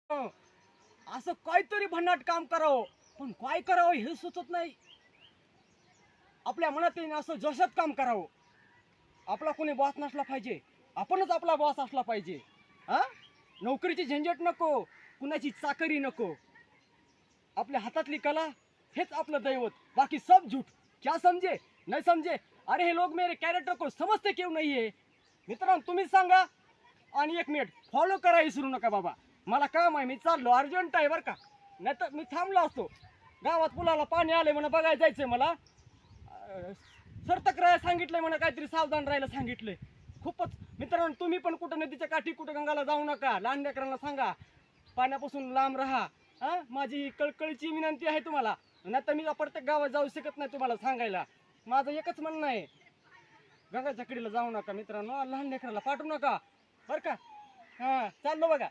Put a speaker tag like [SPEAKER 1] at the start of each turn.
[SPEAKER 1] असं काहीतरी भन्नाट काम करावं, पण काय करावं हे सुचत नाही. आपल्या मनात येईन असं जोशात काम करावं. आपला कोणी बॉस नसला पाहिजे, आपणच आपला बॉस असला पाहिजे. हा, नोकरीची झंझट नको, कुणाची चाकरी नको. आपल्या हातातली कला हेच आपलं दैवत, बाकी सब झूठ. क्या समझे नहीं समझे? अरे हे लोग मेरे कैरेक्टर को समजते क्यों नहीं है? मित्रांनो तुम्हीच सांगा. आणि एक मिनिट फॉलो करा विसरू नका बाबा. मला काम आहे, मी चाललो, अर्जंट आहे बरं का. नाही तर मी थांबलो असतो. गावात पुलाला पाणी आले म्हणून बघायला जायचंय मला. सतर्क राहायला सांगितलंय म्हणा, काहीतरी सावधान राहायला सांगितलंय. खूपच मित्रांनो तुम्ही पण कुठं नदीच्या काठी कुठं गंगाला जाऊ नका. लहान लेकरांना सांगा पाण्यापासून लांब राहा. हा, माझी ही कळकळीची विनंती आहे तुम्हाला. नाही तर मी प्रत्येक गावात जाऊ शकत नाही तुम्हाला सांगायला. माझं एकच म्हणणं आहे, गंगाच्या कडीला जाऊ नका मित्रांनो, लहान लेकराला पाठवू नका बरं का. हा, चाललो बघा.